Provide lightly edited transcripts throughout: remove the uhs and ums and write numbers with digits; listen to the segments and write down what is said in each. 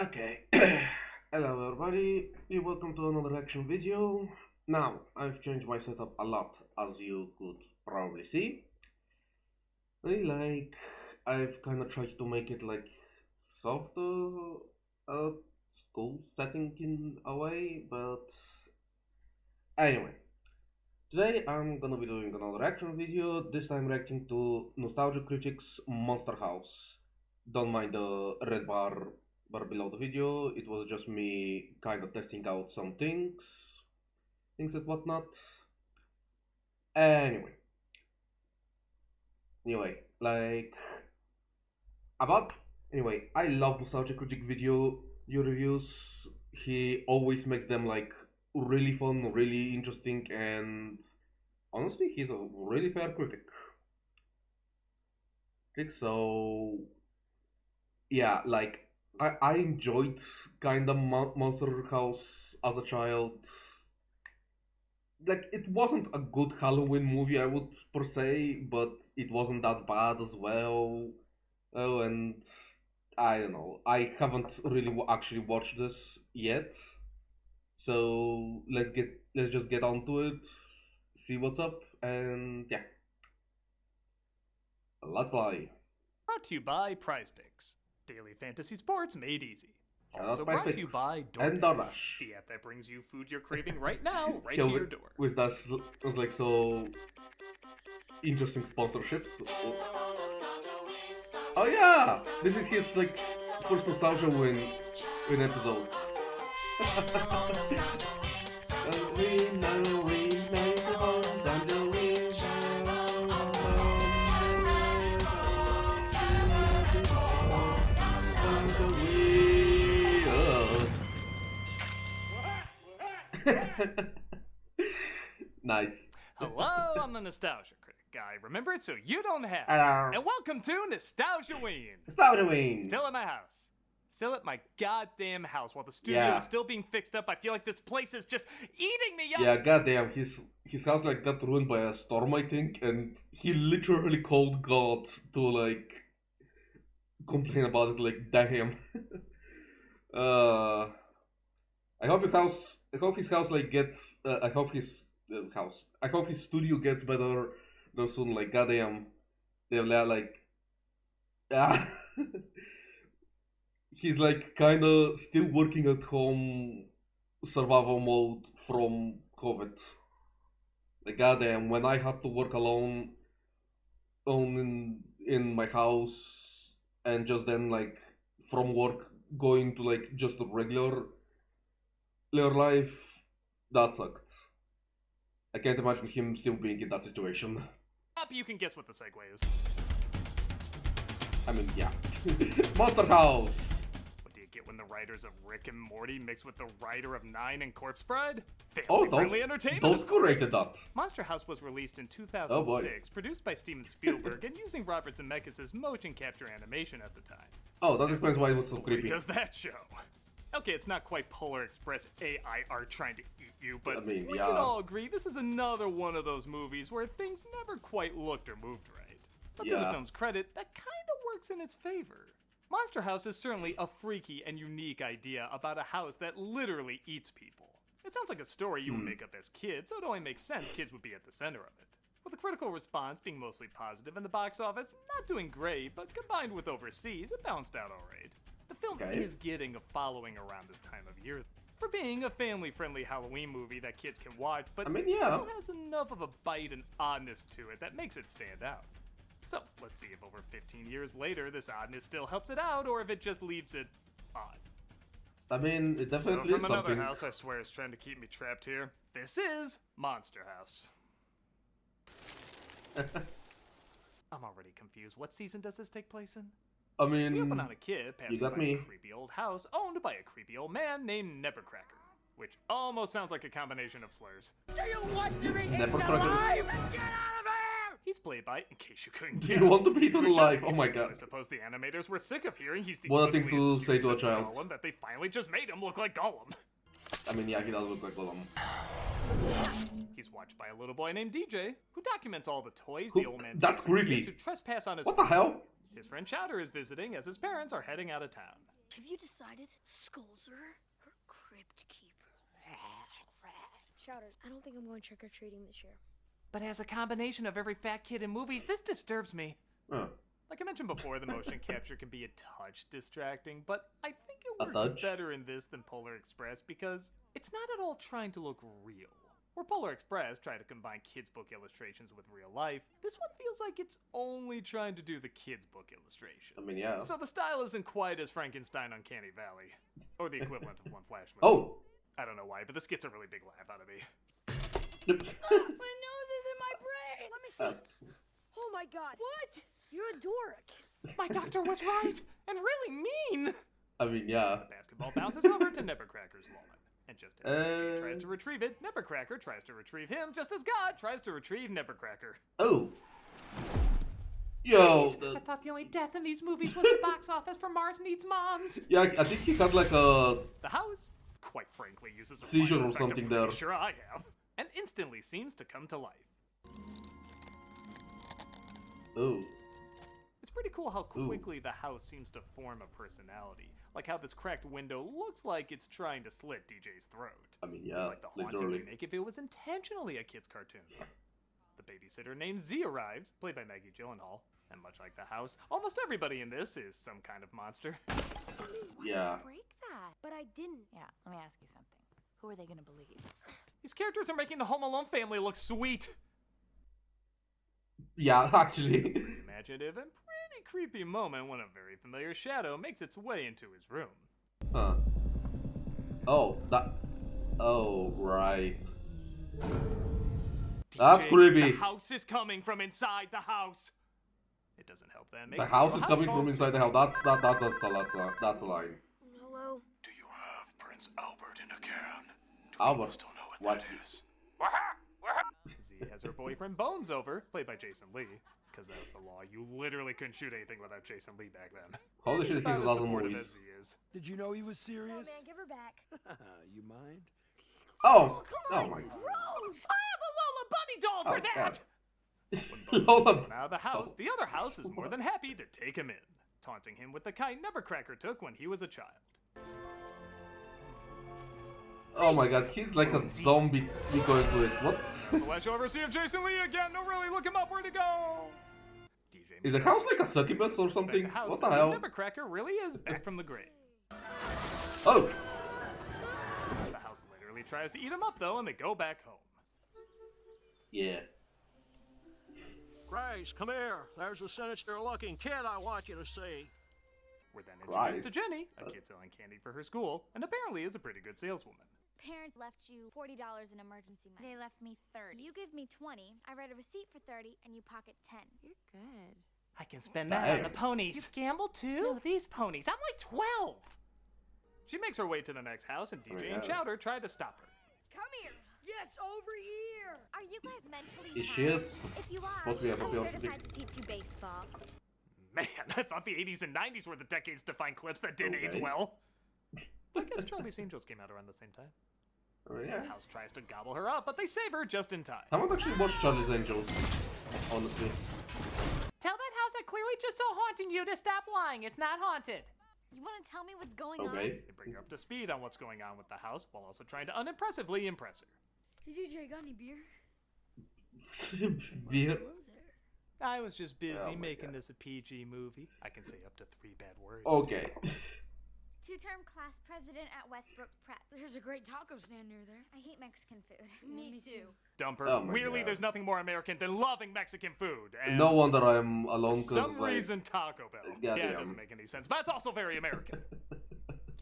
Okay, hello everybody, welcome to another reaction video. Now, I've changed my setup a lot, as you could probably see. Like, I've kind of tried to make it like softer, uh, school setting in a way, but anyway. Today I'm gonna be doing another reaction video, this time reacting to Nostalgia Critic's Monster House. Don't mind the red bar below the video, it was just me kind of testing out some things and whatnot. Anyway, anyway, like, about, anyway, I love Nostalgia Critic video reviews. He always makes them like really fun, really interesting, and honestly, he's a really fair critic. So yeah, like I enjoyed kind of Monster House as a child. Like it wasn't a good Halloween movie, I would per se, but it wasn't that bad as well. Oh, and I don't know. I haven't really actually watched this yet, so let's just get on to it, see what's up, and yeah, let's play. Brought to you by Prize Picks, daily fantasy sports made easy. Also Prize brought to you Picks by and DoorDash, DoorDash. the app that brings you food you're craving right now, right Yeah, to your door. with that was like so interesting sponsorships. Oh yeah, this is his like first nostalgia win episode. Nice. Hello, I'm the Nostalgia Critic guy. Remember it so you don't have it. Hello. And welcome to Nostalgia Ween. Nostalgia win. Still at my house. Still at my goddamn house while the studio Yeah. is still being fixed up. I feel like this place is just eating me up. Yeah, goddamn, his house like got ruined by a storm, I think, and he literally called God to like complain about it. Like, damn. uh, I hope his house like gets. I hope his house. I hope his studio gets better real soon. Like, goddamn, they're like, ah. He's like kind of still working at home survival mode from COVID. Like goddamn, when I had to work alone in my house and just then like from work going to like just a regular life, that sucked. I can't imagine him still being in that situation. You can guess what the segue is. I mean, yeah. Monster House! What do you get when the writers of Rick and Morty mix with the writer of Nine and Corpse Bride? Oh, Family-friendly entertainment, those of course. created that. Monster House was released in Oh, boy. 2006, produced by Steven Spielberg, and using Robert Zemeckis' motion capture animation at the time. Oh, that explains why it was so What creepy. does that show? Okay, it's not quite Polar Express AI art trying to eat you, but I mean, we yeah. can all agree this is another one of those movies where things never quite looked or moved right. But to the Yeah. film's credit, that kind of works in its favor. Monster House is certainly a freaky and unique idea about a house that literally eats people. It sounds like a story you would make up as kids, so it only makes sense kids would be at the center of it. With the critical response being mostly positive and the box office not doing great, but combined with overseas, it bounced out alright. The film Okay. is getting a following around this time of year for being a family-friendly Halloween movie that kids can watch, but I mean, it yeah. still has enough of a bite and oddness to it that makes it stand out. So, let's see if over 15 years later this oddness still helps it out, or if it just leaves it odd. I mean, it So definitely from is another something. house I swear is trying to keep me trapped here, this is Monster House. I'm already confused. What season does this take place in? I We mean, open on a kid passing got by me. a creepy old house owned by a creepy old man named Nevercracker, which almost sounds like a combination of slurs. Do you want to be eaten Nevercracker. alive? Get out of here! He's played by, in case you couldn't Do guess, you want to be Steve eaten Buscemi. alive? Oh my God. I suppose the animators were sick of hearing he's the What a thing to ugliest, say to a cutest child. Gollum that they finally just made him look like Gollum. I mean, yeah, he does look like Gollum. He's watched by a little boy named DJ, who documents all the toys Who- the old man that's takes from creepy. kids who trespass on his What the hell? His friend Chowder is visiting as his parents are heading out of town. Have you decided? Skulls her crypt keeper. Chowder, I don't think I'm going trick-or-treating this year. But as a combination of every fat kid in movies, this disturbs me. Oh. Like I mentioned before, the motion capture can be a touch distracting, but I think it A works touch? better in this than Polar Express because it's not at all trying to look real. Where Polar Express tried to combine kids' book illustrations with real life, this one feels like it's only trying to do the kids' book illustrations. I mean, yeah. So the style isn't quite as Frankenstein Uncanny Valley, or the equivalent of one Flash movie. Oh! I don't know why, but this gets a really big laugh out of me. My nose is in my brain! Let me see. Oh my god. What? You're a dork. My doctor was right, and really mean! I mean, yeah. The basketball bounces over to Nebbercracker's lawn. And just as DJ tries to retrieve it, Nebbercracker tries to retrieve him, just as God tries to retrieve Nebbercracker. Oh! Yo! I thought the only death in these movies was the box office for Mars Needs Moms. Yeah, I think he had like a... The house, quite frankly, uses a seizure fire or effect something I'm pretty there. Sure I have. And instantly seems to come to life. Oh. It's pretty cool how quickly the house seems to form a personality. Like how this cracked window looks like it's trying to slit DJ's throat. I mean, yeah, It's like the haunting literally. remake if it was intentionally a kid's cartoon. The babysitter named Z arrives, played by Maggie Gyllenhaal. And much like the house, almost everybody in this is some kind of monster. Yeah. Break that. But I didn't. Yeah, let me ask you something. Who are they gonna believe? These characters are making the Home Alone family look sweet. Yeah, actually. Imaginative and pretty creepy moment when a very familiar shadow makes its way into his room. Huh. Oh, that... Oh, right. That's DJ, creepy. The house is coming from inside the house. It doesn't help that. The house is coming from inside the house. That's a line. Hello? Do you have Prince Albert in a can? Do Albert? people still know what that is? Z has her boyfriend Bones over, played by Jason Lee. Because that was the law. You literally couldn't shoot anything without Jason Lee back then. Holy shit, he's About a as lot of supportive movies. as he is. Did you know he was Oh serious? man, give her back. You mind? Oh! Come Oh on, my gross! I have a Lola Bunny doll for Oh, that! God. When Bones is Lola- thrown out of the house, the other house is more than happy to take him in, taunting him with the kind Nebbercracker took when he was a child. Oh my god, he's like a zombie going to it. What? Celestial overseer of Jason Lee again. No, really, look him up. Where'd he go? DJ Is the house like a succubus or something? The house What to the see hell? Nebbercracker really is back from the grave. Oh! The house literally tries to eat him up though, and they go back home. Yeah. Grace, come here. There's a sinister-looking kid I want you to see. We're then introduced to Christ. Jenny, a kid selling candy for her school, and apparently is a pretty good saleswoman. Parents left you $40 in emergency money. They left me 30. You give me 20, I write a receipt for 30, and you pocket 10. You're good. I can spend that on the Damn. ponies. You gamble too? No, these ponies. I'm like 12. She makes her way to the next house, and DJ and yeah. Chowder try to stop her. Come here! Yes, over here! Are you guys mentally Is she a- challenged? If you are, What we have I'm up here? certified to teach you baseball. Man, I thought the 80s and 90s were the decades to find clips that didn't age Okay. well. I guess Charlie's Angels came out around the same time. Oh, yeah. The house tries to gobble her up, but they save her just in time. I haven't actually watched Charlie's Angels, honestly. Tell that house that clearly just so haunting you to stop lying. It's not haunted. You want to tell me what's going on? Okay. They bring her up to speed on what's going on with the house, while also trying to unimpressively impress her. Hey, DJ, got any beer? Beer. Hello there. I was just busy Oh my making God. this a PG movie. I can say up to 3 bad words. Okay. Two-term class president at Westbrook Prep. There's a great taco stand near there. I hate Mexican food. Me too. Dumper. Oh my Weirdly, God. there's nothing more American than loving Mexican food. And No wonder I'm alone, for cause some like... reason, Taco Bell. Yeah, it Goddamn. doesn't make any sense, but it's also very American.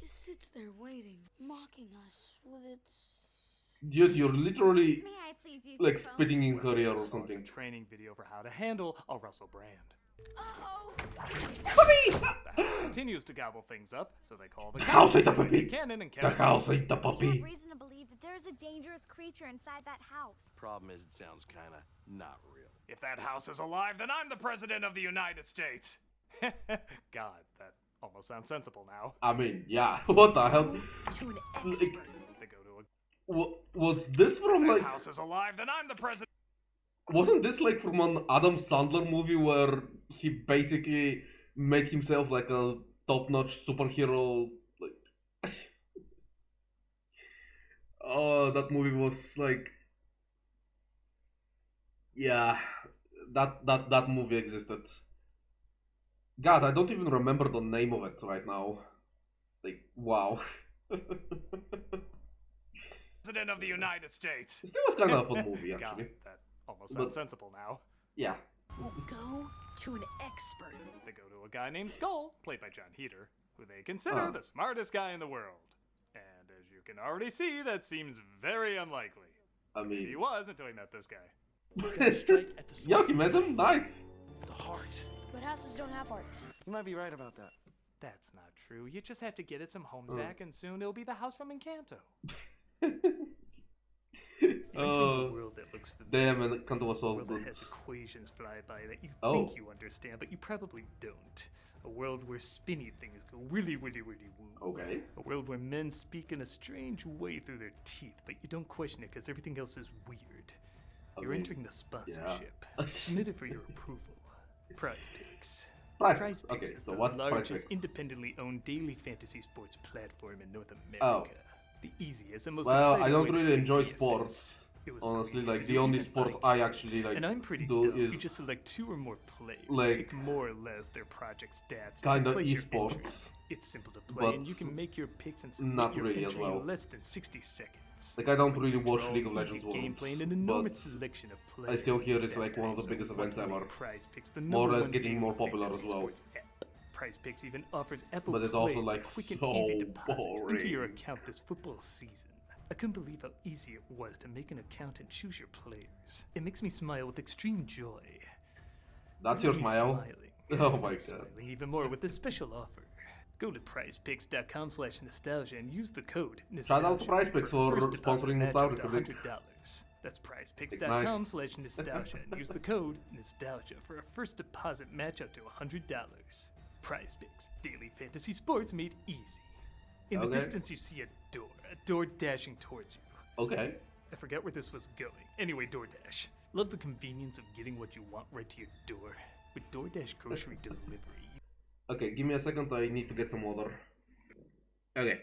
Just sits there waiting, mocking us with its... Dude, you're literally May I please use like your phone? spitting in her ear or Just saw something. a training video for how to handle a Russell Brand. Oh! The house continues to gobble things up, so they call the house ate the puppy. Cannon and The Kevin. house ate the You have puppy. reason to believe that there's a dangerous creature inside that house. Problem is, it sounds kinda not real. If that house is alive, then I'm the president of the United States. God, that almost sounds sensible now. I mean, yeah. What the hell? To an Like, expert. They go to a was this from that like... house is alive, then I'm the president. Wasn't this like from an Adam Sandler movie where he basically made himself like a top-notch superhero. Like, oh, that movie was like, yeah, that movie existed. God, I don't even remember the name of it right now. Like, wow. President of the United States. This was kind of a fun movie, God, actually. that almost But- sounds sensible now. Yeah. We'll go to an expert. They go to a guy named Skull, played by John Heater, who they consider the smartest guy in the world. And as you can already see, that seems very unlikely. I He mean, was until he met this guy. Strike at the yeah, source. he met him. Nice. The heart. But houses don't have hearts. You might be right about that. That's not true. You just have to get it some home, Zach, and soon it'll be the house from Encanto. Oh, A world that looks familiar. damn, and Kanto was A so world good. that has equations fly by that you Oh. think you understand, but you probably don't. A world where spinny things go really, really, really woo. Okay. A world where men speak in a strange way through their teeth, but you don't question it because everything else is weird. You're mean, entering the sponsorship. yeah. Submitted for your approval. Prize Picks. Prize Prize Picks. Picks Okay, is so the what's Prize largest Picks? independently owned daily fantasy sports platform in North America. Oh. The easiest and most Well, exciting I don't way to really kick enjoy the offense. sports. It was so Honestly, easy like to the do, only even sport I I can't. actually like And I'm pretty do dumb. is You just select 2 or more players, like, pick more or less their project stats, kinda and place your esports, entry. It's simple to play, but and you can make your picks and submit not your really as entry well. in less than 60 seconds. Like, I don't really Controls, watch League of Legends easy worlds, gameplay, and an enormous but selection of players. still hear and it's like stat one of the types, biggest and events luckily, ever. Prize Picks, the More or number less one getting daily more popular fantasy as well. sports app. Prize Picks even offers Apple But it's Play also, for like, quick and so easy deposits into your boring. account this football season. I couldn't believe how easy it was to make an account and choose your players. It makes me smile with extreme joy. That's This your is me smile? smiling. Oh my I'm god. smiling even more with this special offer. Go to prizepicks.com/nostalgia and use the code nostalgia Shout out to Prize Picks a for first deposit sponsoring match up Nostalgia to Critic. $100. That's prizepicks.com/nostalgia and use the code nostalgia for a first deposit match up to $100. Prize Picks, daily fantasy sports made easy. In the Okay. distance you see a door dashing towards you. Okay. I forgot where this was going. Anyway, DoorDash. Love the convenience of getting what you want right to your door. With DoorDash grocery delivery, Okay, give me a second, I need to get some water. Okay.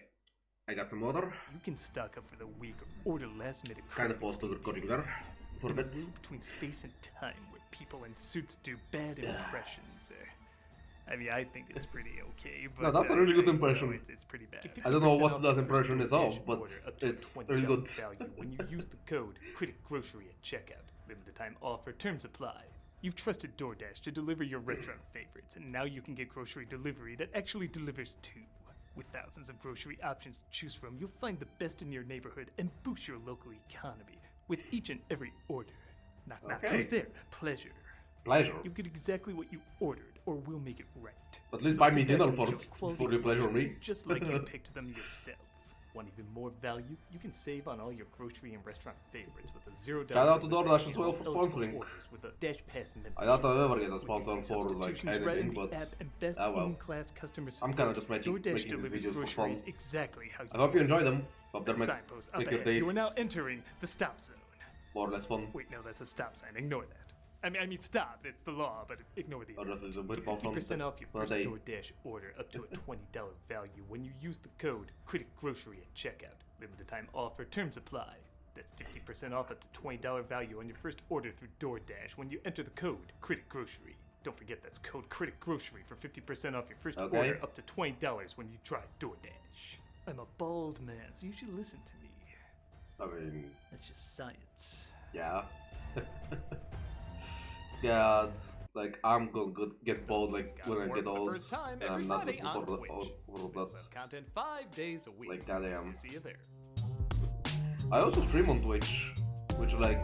I got some water. you can stock up for the week or order last minute Kind of cravings paused the recording there for a in a bit. world between space and time where people in suits do bad impressions. I mean, I think it's pretty okay, but No, that's a really good you know, impression. it's pretty bad. I don't know 50% what off that your first impression is DoorDash of, but order up to a it's $20 really good. value when you use the code Critic Grocery at checkout. Limited time offer, terms apply. You've trusted DoorDash to deliver your restaurant favorites, and now you can get grocery delivery that actually delivers too. With thousands of grocery options to choose from, you'll find the best in your neighborhood and boost your local economy with each and every order. Knock, knock. Okay. Who's there? Pleasure. Pleasure. You'll get exactly what you ordered, or we'll make it right. At least So buy sit me back dinner and enjoy first quality before you pleasure me. groceries just like you picked them yourself. Want even more value? You can save on all your grocery and restaurant favorites with a $0 Shout out to delivery DoorDash fee as well on for eligible sponsoring. orders with a Dash Pass membership. I doubt I'll ever get a With sponsor easy for like substitutions right in anything, the but app and best ah well. in-class customer I'm support, kinda just making DoorDash these delivers videos for fun. groceries exactly how you I hope you want. enjoy them. Hope they're The meant signpost to up make your ahead. days You are now entering the stop zone. more or less fun. Wait, no, that's a stop sign. Ignore that. I mean, stop. It's the law, but ignore the. Or just a little bit Get more fun 50% off your for a first day. DoorDash order up to a $20 value when you use the code Critic Grocery at checkout. Limited time offer, terms apply. That's 50% off up to $20 value on your first order through DoorDash when you enter the code Critic Grocery. Don't forget that's code Critic Grocery for 50% off your first Okay. order up to $20 when you try DoorDash. I'm a bald man, so you should listen to me. I mean, That's just science. yeah. Yeah, like I'm gonna get bored like Got when I more get for the old. first time and every I'm not Friday looking on for Twitch. all of We also that. have content 5 days a week. Like goddamn. See you there. I also stream on Twitch, which like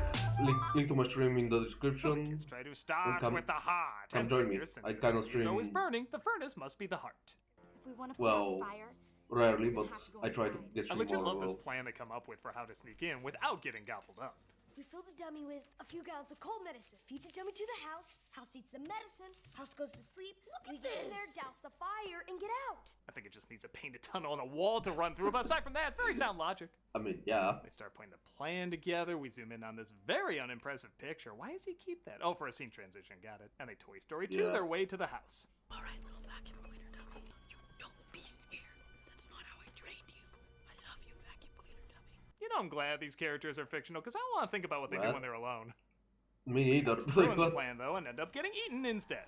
link to my stream in the description. Let's try to start come- with the heart. come And join me. figure since I the kinda tree is always stream- burning. The furnace must be the heart. If we want to put Well, out a fire, Rarely, we're but gonna have to go I try to inside. get I stream legit more. love this Well, plan they come up with for how to sneak in without getting gobbled up. We fill the dummy with a few gallons of cold medicine. Feed the dummy to the house. House eats the medicine. House goes to sleep. We get in there, douse the fire, and get out. I think it just needs a painted tunnel on a wall to run through, but aside from that, it's very sound logic. I mean, yeah. We start putting the plan together. We zoom in on this very unimpressive picture. Why does he keep that? Oh, for a scene transition. Got it. And they Toy Story 2 Yeah. their way to the house. All right, little I'm glad these characters are fictional, because I don't want to think about what they do What? when they're alone. Me neither. Like, Ruin the what? plan, though, and end up getting eaten instead.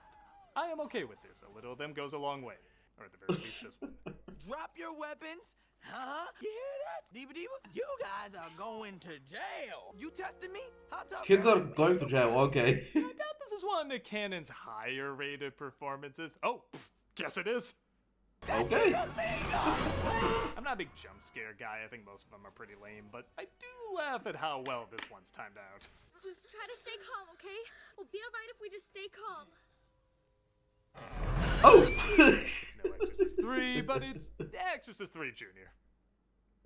I am okay with this. A little of them goes a long way. Or at the very least, this one. Drop your weapons. Huh? You hear that? Diva Diva, you guys are going to jail. You testing me? How tough? Kids are going to jail, okay. I doubt this is one of Nick Cannon's higher rated performances. Oh, guess it is. Okay. I'm not a big jump scare guy. I think most of them are pretty lame, but I do laugh at how well this one's timed out. Just try to stay calm, okay? We'll be alright if we just stay calm. Oh! It's no Exorcist 3, but it's Exorcist 3 Junior.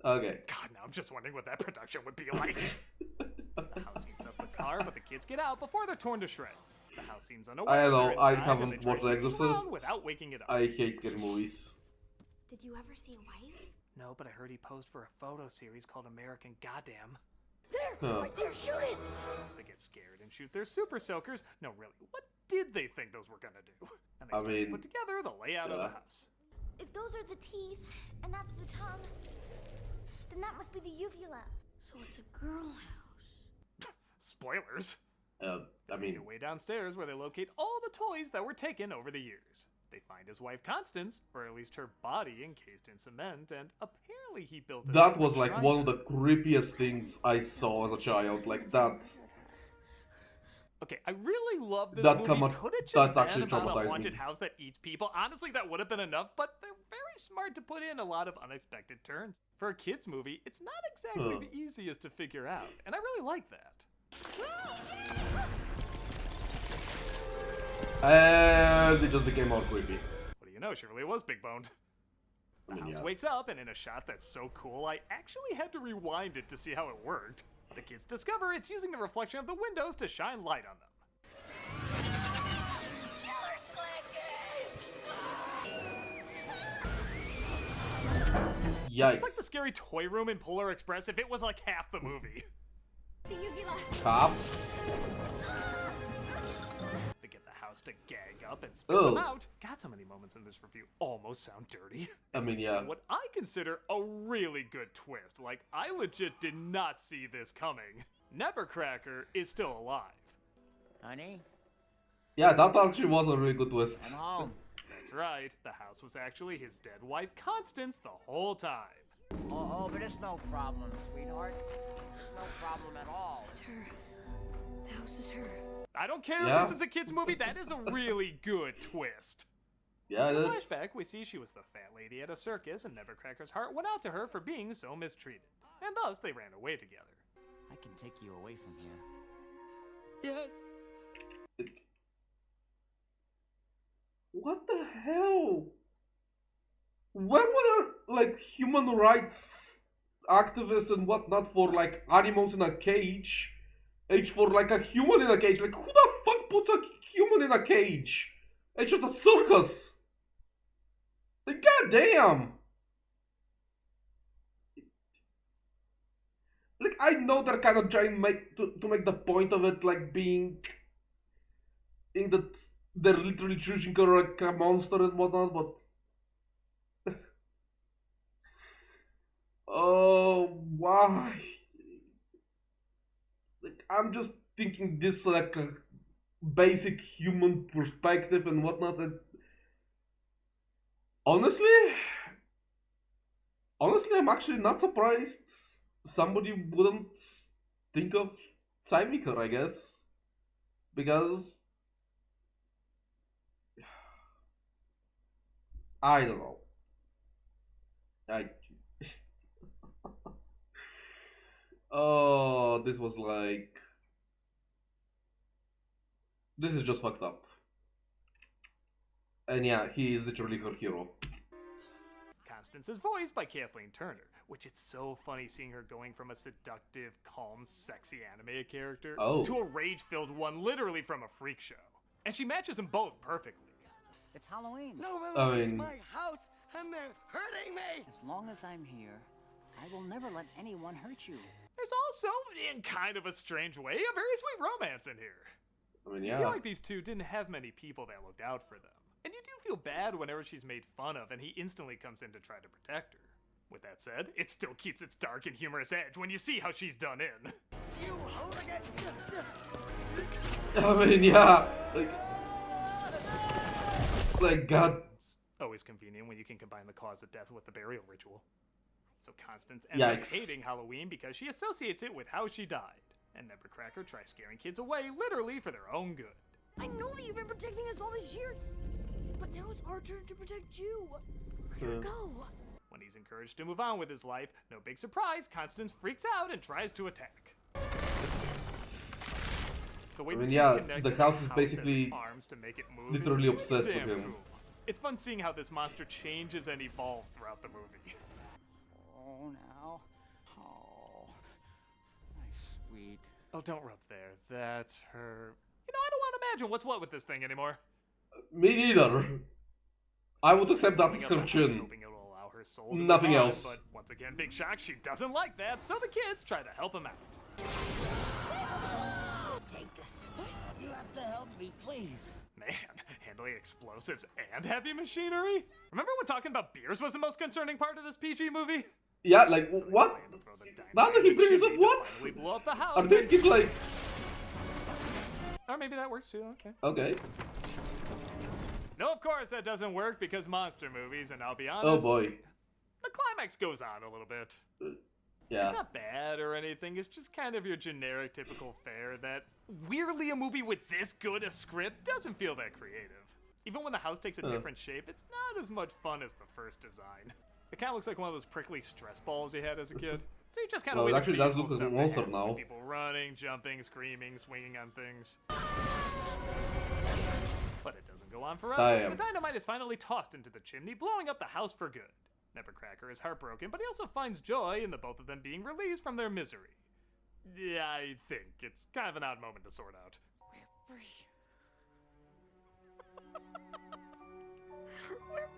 Okay. God, now I'm just wondering what that production would be like. The house heats up the car, but the kids get out before they're torn to shreds. The house seems unaware. I don't know, they're I inside, and haven't they try watched to The sneak Exorcist. around without waking it up. I hate scary movies. Did you ever see a wife? No, but I heard he posed for a photo series called American Goddamn. There, Huh. right there, shoot it! They get scared and shoot their super soakers. No, really, what did they think those were gonna do? And they I start to mean, put together the layout of yeah. the house. If those are the teeth, and that's the tongue, then that must be the uvula. So it's a girl house. Spoilers. I Make mean, their way downstairs where they locate all the toys that were taken over the years. They find his wife Constance, or at least her body encased in cement, and apparently he built a that secret was like shrine one of to the creepiest things I saw as a child. Like that. Okay, I really love this That movie. come on- Could it just that's been actually about a traumatized haunted me. house that eats people? Honestly, that would have been enough, but they're very smart to put in a lot of unexpected turns. For a kids' movie, it's not exactly Huh. the easiest to figure out, and I really like that. And it just became more creepy. What do you know, she really was big boned. The I mean, house yeah. wakes up, and in a shot that's so cool, I actually had to rewind it to see how it worked. The kids discover it's using the reflection of the windows to shine light on them. Yikes. It's like the scary toy room in Polar Express if it was like half the movie. The uvula. Cop? They get the house to gag up and spit Ugh. them out. God, so many moments in this review almost sound dirty. I mean, yeah. What I consider a really good twist. Like, I legit did not see this coming. Nevercracker is still alive. Honey, Yeah, that actually was a really good twist. I'm home. That's right, the house was actually his dead wife Constance the whole time. Oh, but it's no problem, sweetheart. It's no problem at all. It's her. The house is her. I don't care Yeah. if this is a kid's movie, that is a really good twist. Yeah, it In the is. flashback, we see she was the fat lady at a circus, and Nevercracker's heart went out to her for being so mistreated. And thus, they ran away together. I can take you away from here. Yes. What the hell? When were like human rights activists and whatnot for like animals in a cage? Age for like a human in a cage? Like who the fuck puts a human in a cage? It's just a circus. Like goddamn. Like I know they're kind of trying to make the point of it like being in that they're literally treating her like a monster and whatnot, but oh, why? Like I'm just thinking this like a basic human perspective and whatnot. And honestly, I'm actually not surprised somebody wouldn't think of saving her, I guess, because I don't know. Oh, this was like. This is just fucked up. And yeah, he is literally her hero. Constance is voiced by Kathleen Turner, which it's so funny seeing her going from a seductive, calm, sexy anime character to a rage-filled one literally from a freak show. And she matches them both perfectly. It's Halloween. I Nobody mean- my house, and they're hurting me. As long as I'm here, I will never let anyone hurt you. There's also, in kind of a strange way, a very sweet romance in here. I mean, I yeah. feel like these two didn't have many people that looked out for them. And you do feel bad whenever she's made fun of and he instantly comes in to try to protect her. With that said, it still keeps its dark and humorous edge when you see how she's done in. You hooligans! I mean, yeah, like God. It's always convenient when you can combine the cause of death with the burial ritual. So Constance ends up hating Halloween because she associates it with how she died. And Nevercracker tries scaring kids away, literally for their own good. I know that you've been protecting us all these years, but now it's our turn to protect you. Let her go. When he's encouraged to move on with his life, no big surprise, Constance freaks out and tries to attack. The way the house is basically arms to make it move literally obsessed with damn him. cool. It's fun seeing how this monster changes and evolves throughout the movie. Oh, now. Oh, my sweet. Oh, don't rub there. That's her. You know, I don't want to imagine what's what with this thing anymore. Me neither. I would accept that Opening up the house, description. hoping it'll allow her soul to Nothing move on, else. But once again, big shock, she doesn't like that, so the kids try to help him out. Take this. You have to help me, please. Man, handling explosives and heavy machinery? Remember when talking about beers was the most concerning part of this PG movie? Yeah, like what? Now that he brings up what? Blow up the house. Are these kids like? Or maybe that works too, okay. Okay. No, of course that doesn't work because monster movies, and I'll be Oh honest, boy. the climax goes on a little bit. Yeah. It's not bad or anything, it's just kind of your generic typical fare that, weirdly, a movie with this good a script doesn't feel that creative. Even when the house takes a different shape, it's not as much fun as the first design. It kind of looks like one of those prickly stress balls you had as a kid. So you just kind of Well, it actually does look like a monster now. People running, jumping, screaming, swinging on things. But it doesn't go on forever. Damn. The dynamite is finally tossed into the chimney, blowing up the house for good. Nevercracker is heartbroken, but he also finds joy in the both of them being released from their misery. Yeah, I think it's kind of an odd moment to sort out. We're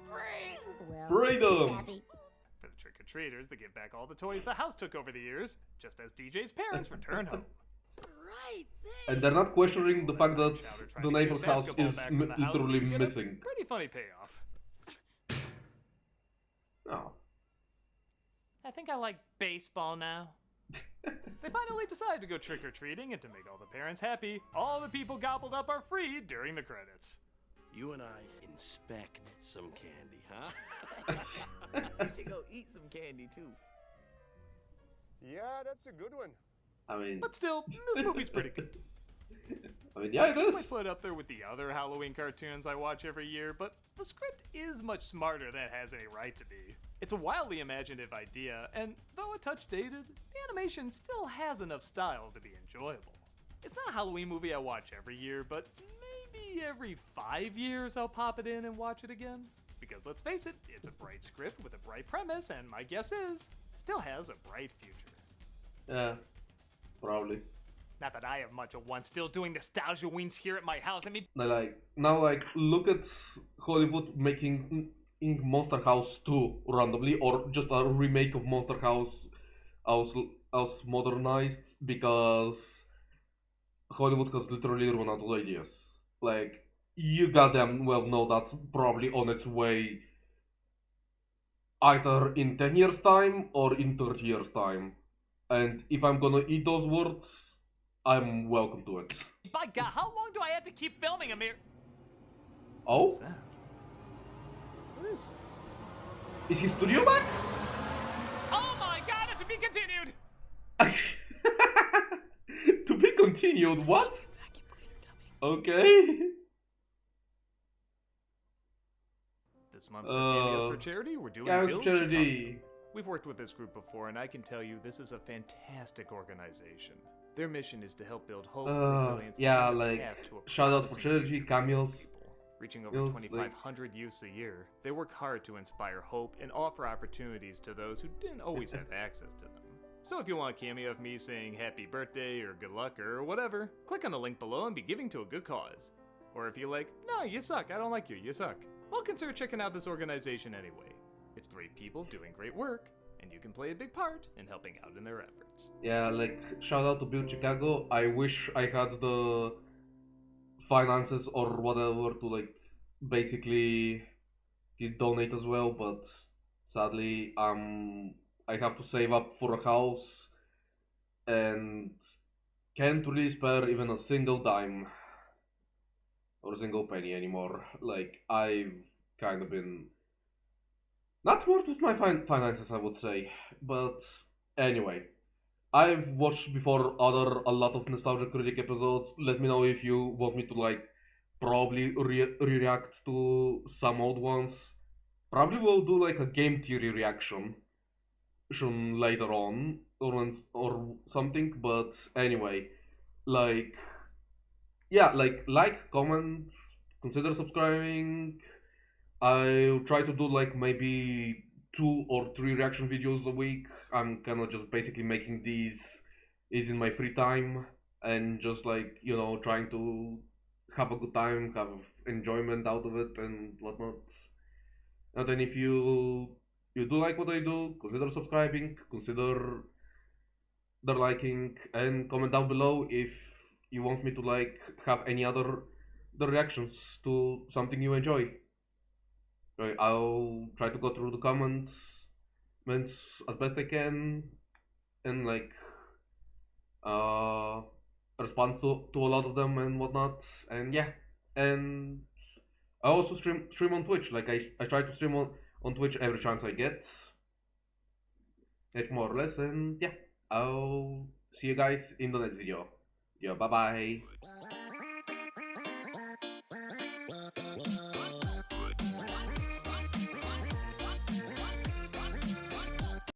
free! Well, Freedom! he's happy. For the trick-or-treaters, they give back all the toys the house took over the years, just as DJ's parents return home. Right there! And they're not questioning the fact that Chowder trying the to get neighbor's his house basketball is back from the house, literally we get a missing. Pretty funny payoff. Oh. I think I like baseball now. They finally decide to go trick-or-treating, and to make all the parents happy, all the people gobbled up are free during the credits. You and I inspect some candy, huh? We should go eat some candy, too. Yeah, that's a good one. I mean, But still, this movie's pretty good. I mean, yeah, it I is. put up there with the other Halloween cartoons I watch every year, but the script is much smarter than it has any right to be. It's a wildly imaginative idea, and though a touch dated, the animation still has enough style to be enjoyable. It's not a Halloween movie I watch every year, but maybe every 5 years I'll pop it in and watch it again. Because let's face it, it's a bright script with a bright premise, and my guess is, still has a bright future. Yeah, probably. Not that I have much of one still doing nostalgia wings here at my house. I mean, Now, look at Hollywood making Monster House 2 randomly, or just a remake of Monster House as modernized, because Hollywood has literally run out of ideas. Like, you goddamn well know that's probably on its way either in 10 years' time or in 30 years' time. And if I'm gonna eat those words, I'm welcome to it. by God, how long do I have to keep filming, Amir? Oh? Is his studio back? Oh my God, it's to be continued! To be continued, what? Okay. This month for Cameos for Charity, we're doing Cameos Build for Charity. Chicago. We've worked with this group before, and I can tell you this is a fantastic organization. Their mission is to help build hope, resilience, yeah, and a like, path to a shout out for promising Charity, future for Cameos. people. Reaching over Feels 2,500 youths a year, they work hard to inspire hope and offer opportunities to those who didn't always have access to them. So if you want a cameo of me saying happy birthday or good luck or whatever, click on the link below and be giving to a good cause. Or if you're like, no, you suck, I don't like you, you suck, well, consider checking out this organization anyway. It's great people doing great work, and you can play a big part in helping out in their efforts. Yeah, like, shout out to Build Chicago. I wish I had the finances or whatever to, like, basically donate as well, but sadly, I have to save up for a house and can't really spare even a single dime or a single penny anymore. Like, I've kind of been not smart with my finances, I would say. But anyway, I've watched before a lot of Nostalgia Critic episodes. Let me know if you want me to like probably react to some old ones. Probably will do like a game theory reaction later on or something. But anyway, like yeah, like, comment, consider subscribing. I'll try to do like maybe 2 or 3 reaction videos a week. I'm kind of just basically making these is in my free time and just like trying to have a good time, have enjoyment out of it and whatnot. And then if you do like what I do, consider subscribing, consider the liking, and comment down below if you want me to like have any other the reactions to something you enjoy. Right, I'll try to go through the comments as best I can and like uh respond to a lot of them and whatnot. And yeah, and I also stream on Twitch. Like I try to stream on Twitch every chance I get, like more or less. And yeah, I'll see you guys in the next video. Yeah, bye bye.